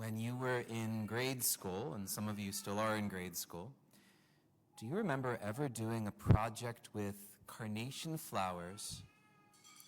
When you were in grade school, and some of you still are in grade school, do you remember ever doing a project with carnation flowers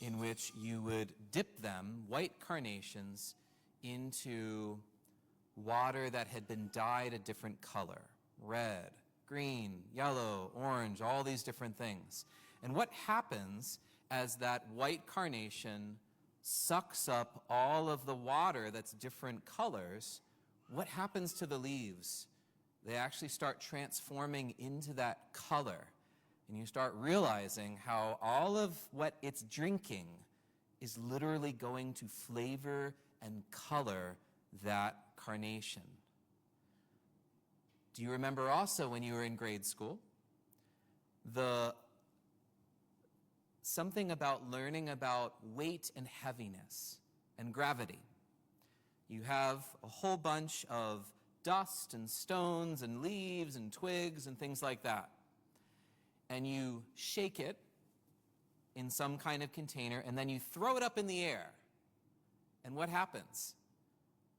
in which you would dip them, white carnations, into water that had been dyed a different color? Red, green, yellow, orange, all these different things. And what happens as that white carnation sucks up all of the water that's different colors, what happens to the leaves? They actually start transforming into that color. And you start realizing how all of what it's drinking is literally going to flavor and color that carnation. Do you remember also when you were in grade school, something about learning about weight and heaviness and gravity? You have a whole bunch of dust and stones and leaves and twigs and things like that. And you shake it in some kind of container, and then you throw it up in the air. And what happens?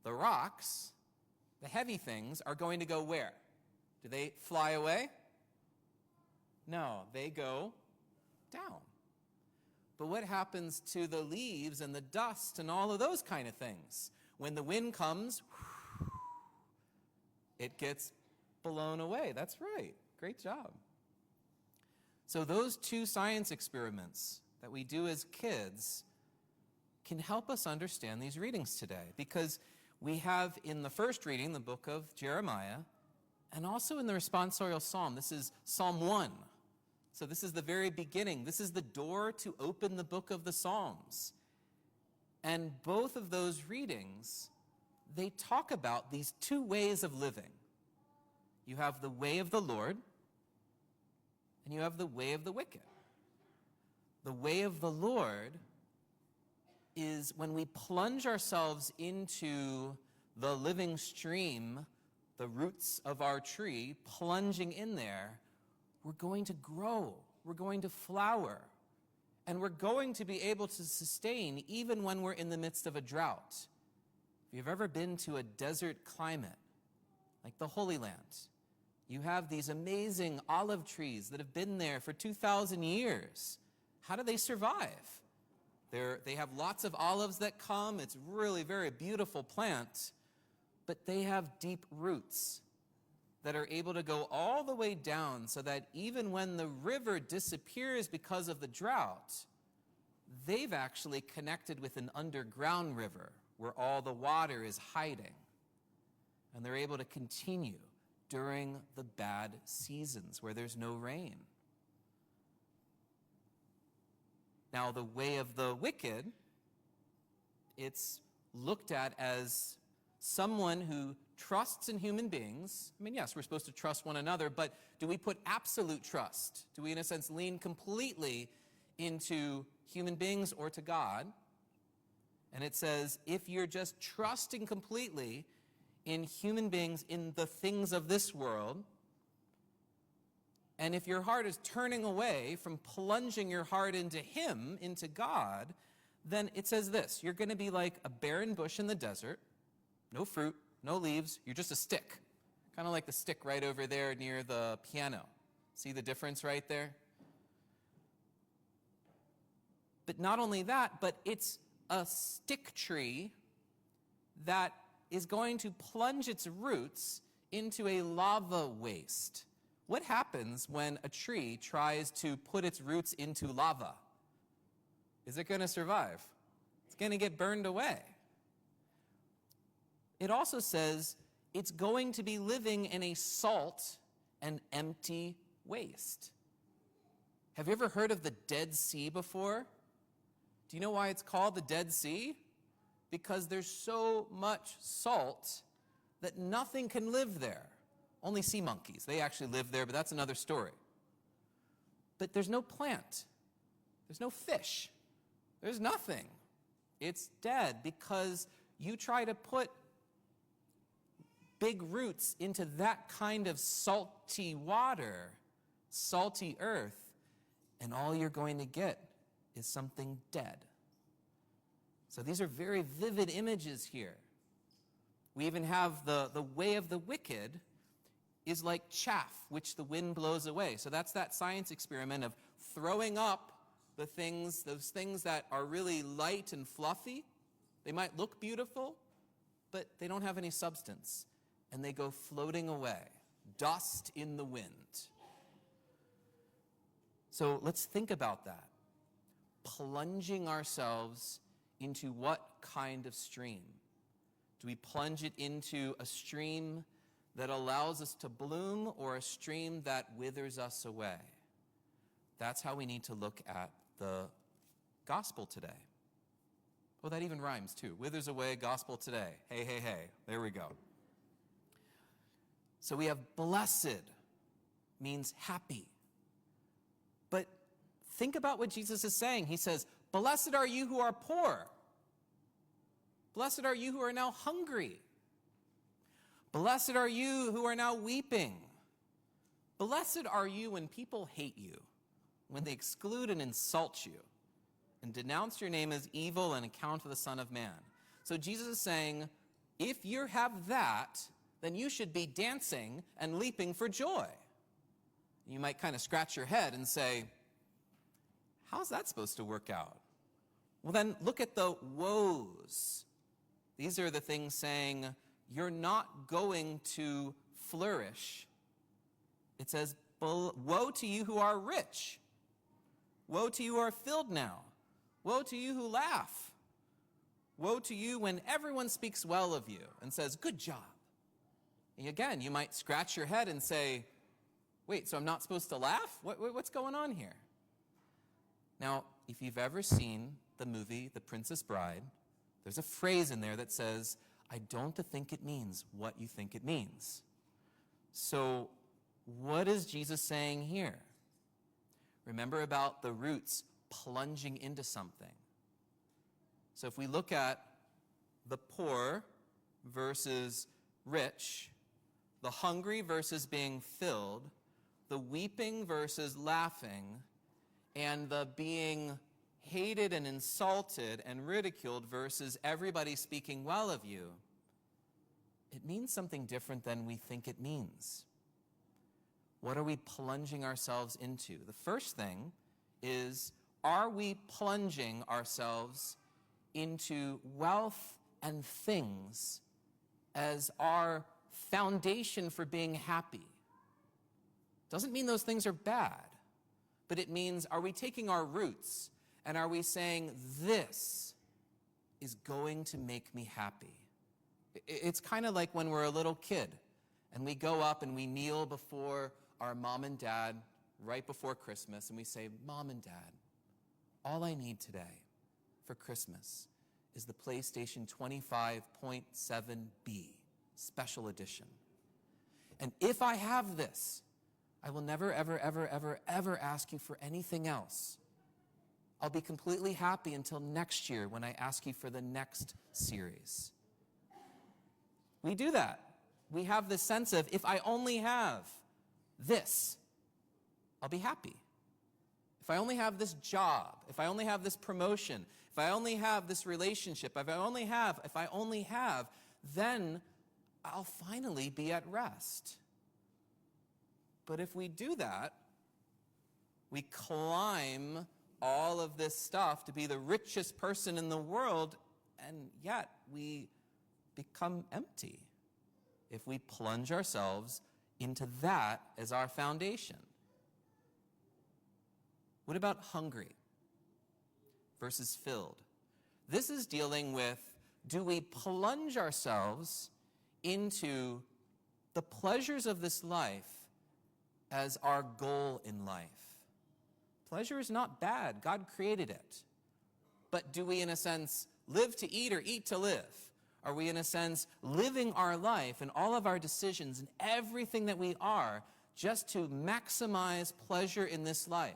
The rocks, the heavy things, are going to go where? Do they fly away? No, they go down. But what happens to the leaves and the dust and all of those kind of things? When the wind comes, it gets blown away. That's right. Great job. So those two science experiments that we do as kids can help us understand these readings today, because we have in the first reading, the book of Jeremiah, and also in the responsorial psalm, this is Psalm 1. So this is the very beginning. This is the door to open the book of the Psalms. And both of those readings, they talk about these two ways of living. You have the way of the Lord, and you have the way of the wicked. The way of the Lord is when we plunge ourselves into the living stream, the roots of our tree, plunging in there, we're going to grow, we're going to flower, and we're going to be able to sustain even when we're in the midst of a drought. If you've ever been to a desert climate, like the Holy Land, you have these amazing olive trees that have been there for 2,000 years. How do they survive? They have lots of olives that come. It's really very beautiful plant, but they have deep roots that are able to go all the way down so that even when the river disappears because of the drought, they've actually connected with an underground river where all the water is hiding. And they're able to continue during the bad seasons where there's no rain. Now, the way of the wicked, it's looked at as someone who trusts in human beings. I mean, yes, we're supposed to trust one another, but do we put absolute trust? Do we, in a sense, lean completely into human beings or to God? And it says, if you're just trusting completely in human beings, in the things of this world, and if your heart is turning away from plunging your heart into Him, into God, then it says this: you're going to be like a barren bush in the desert, no fruit, no leaves, you're just a stick. Kind of like the stick right over there near the piano. See the difference right there? But not only that, but it's a stick tree that is going to plunge its roots into a lava waste. What happens when a tree tries to put its roots into lava? Is it going to survive? It's going to get burned away. It also says it's going to be living in a salt and empty waste. Have you ever heard of the Dead Sea before? Do you know why it's called the Dead Sea? Because there's so much salt that nothing can live there. Only sea monkeys. They actually live there, but that's another story. But there's no plant. There's no fish. There's nothing. It's dead because you try to put big roots into that kind of salty water, salty earth, and all you're going to get is something dead. So these are very vivid images here. We even have the way of the wicked is like chaff, which the wind blows away. So that's that science experiment of throwing up those things that are really light and fluffy. They might look beautiful, but they don't have any substance. And they go floating away, dust in the wind. So let's think about that. Plunging ourselves into what kind of stream? Do we plunge it into a stream that allows us to bloom, or a stream that withers us away? That's how we need to look at the gospel today. Oh, that even rhymes too. Withers away, gospel today. Hey, hey, hey. There we go. So we have blessed means happy. But think about what Jesus is saying. He says, blessed are you who are poor. Blessed are you who are now hungry. Blessed are you who are now weeping. Blessed are you when people hate you, when they exclude and insult you, and denounce your name as evil on account of the Son of Man. So Jesus is saying, if you have that, then you should be dancing and leaping for joy. You might kind of scratch your head and say, how's that supposed to work out? Well, then look at the woes. These are the things saying, you're not going to flourish. It says, woe to you who are rich. Woe to you who are filled now. Woe to you who laugh. Woe to you when everyone speaks well of you and says, good job. And again, you might scratch your head and say, wait, so I'm not supposed to laugh? What's going on here? Now, if you've ever seen the movie The Princess Bride, there's a phrase in there that says, I don't think it means what you think it means. So what is Jesus saying here? Remember about the roots plunging into something. So if we look at the poor versus rich, the hungry versus being filled, the weeping versus laughing, and the being hated and insulted and ridiculed versus everybody speaking well of you, it means something different than we think it means. What are we plunging ourselves into? The first thing is, are we plunging ourselves into wealth and things as our foundation for being happy? Doesn't mean those things are bad, but it means, are we taking our roots and are we saying, this is going to make me happy? It's kind of like when we're a little kid and we go up and we kneel before our mom and dad right before Christmas and we say, Mom and Dad, all I need today for Christmas is the PlayStation 25.7B Special Edition. And if I have this, I will never, ever, ever, ever, ever ask you for anything else. I'll be completely happy until next year when I ask you for the next series. We do that. We have this sense of, if I only have this, I'll be happy. If I only have this job, if I only have this promotion, if I only have this relationship, if I only have, then I'll finally be at rest. But if we do that, we climb all of this stuff to be the richest person in the world, and yet we become empty if we plunge ourselves into that as our foundation. What about hungry versus filled? This is dealing with, do we plunge ourselves into the pleasures of this life as our goal in life? Pleasure is not bad. God created it. But do we, in a sense, live to eat or eat to live? Are we, in a sense, living our life and all of our decisions and everything that we are just to maximize pleasure in this life?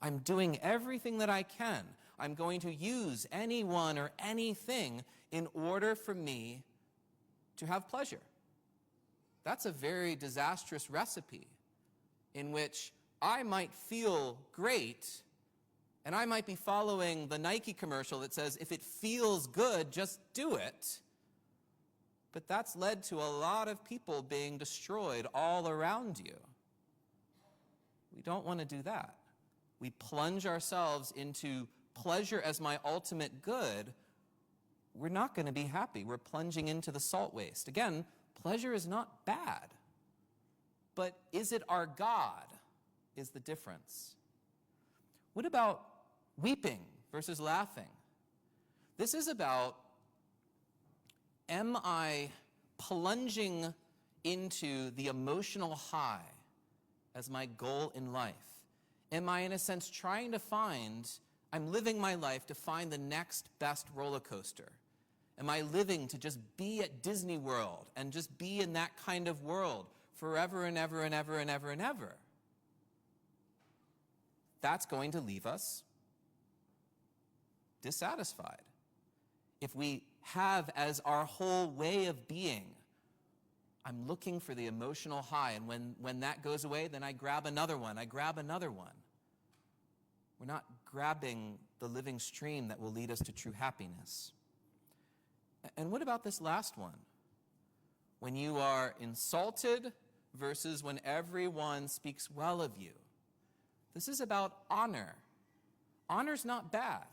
I'm doing everything that I can. I'm going to use anyone or anything in order for me to have pleasure. That's a very disastrous recipe in which I might feel great and I might be following the Nike commercial that says, if it feels good, just do it. but that's led to a lot of people being destroyed all around you. We don't want to do that. We plunge ourselves into pleasure as my ultimate good. We're not going to be happy. We're plunging into the salt waste. Again, pleasure is not bad, but is it our God is the difference. What about weeping versus laughing? This is about, am I plunging into the emotional high as my goal in life? Am I, in a sense, trying to find, I'm living my life to find the next best roller coaster? Am I living to just be at Disney World and just be in that kind of world forever and ever and ever and ever and ever? That's going to leave us dissatisfied. If we have as our whole way of being, I'm looking for the emotional high, and when that goes away, then I grab another one, We're not grabbing the living stream that will lead us to true happiness. And what about this last one? When you are insulted versus when everyone speaks well of you. This is about honor. Honor's not bad.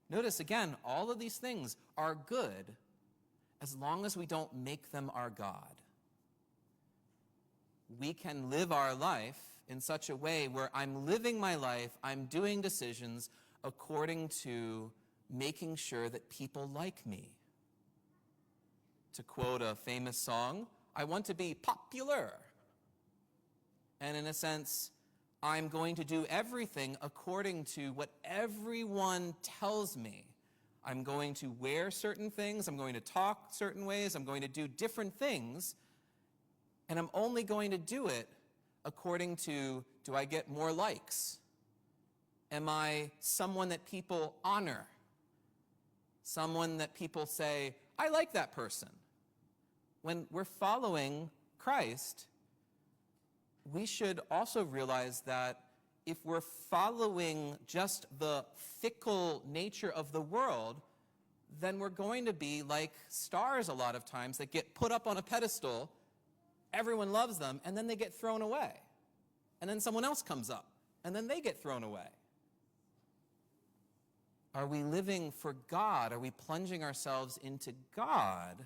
Notice again, all of these things are good as long as we don't make them our God. We can live our life in such a way where I'm living my life, I'm doing decisions according to making sure that people like me. To quote a famous song, I want to be popular. And in a sense, I'm going to do everything according to what everyone tells me. I'm going to wear certain things, I'm going to talk certain ways, I'm going to do different things, and I'm only going to do it according to, do I get more likes? Am I someone that people honor? Someone that people say, I like that person. When we're following Christ, we should also realize that if we're following just the fickle nature of the world, then we're going to be like stars a lot of times that get put up on a pedestal, everyone loves them, and then they get thrown away. And then someone else comes up, and then they get thrown away. Are we living for God? Are we plunging ourselves into God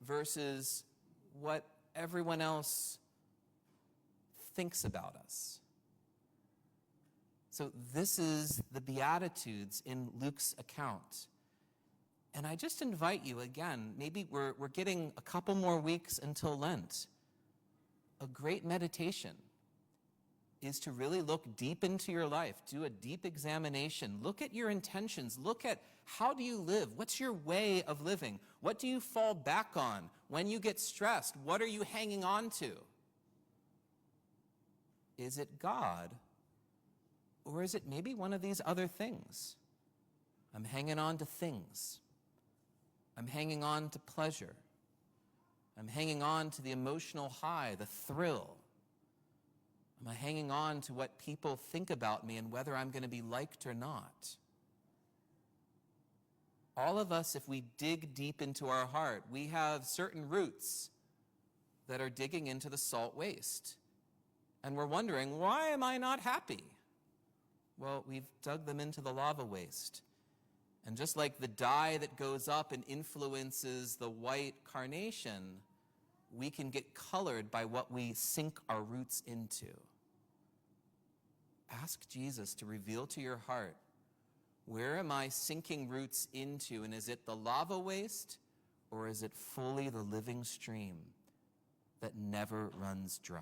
versus what everyone else thinks about us? So this is the Beatitudes in Luke's account. And I just invite you again, maybe we're getting a couple more weeks until Lent. A great meditation is to really look deep into your life, do a deep examination, look at your intentions, look at how do you live, what's your way of living, what do you fall back on when you get stressed, what are you hanging on to? Is it God, or is it maybe one of these other things? I'm hanging on to things. I'm hanging on to pleasure. I'm hanging on to the emotional high, the thrill. Am I hanging on to what people think about me and whether I'm going to be liked or not? All of us, if we dig deep into our heart, we have certain roots that are digging into the salt waste. And we're wondering, why am I not happy? Well, we've dug them into the lava waste. And just like the dye that goes up and influences the white carnation, we can get colored by what we sink our roots into. Ask Jesus to reveal to your heart, where am I sinking roots into? And is it the lava waste, or is it fully the living stream that never runs dry?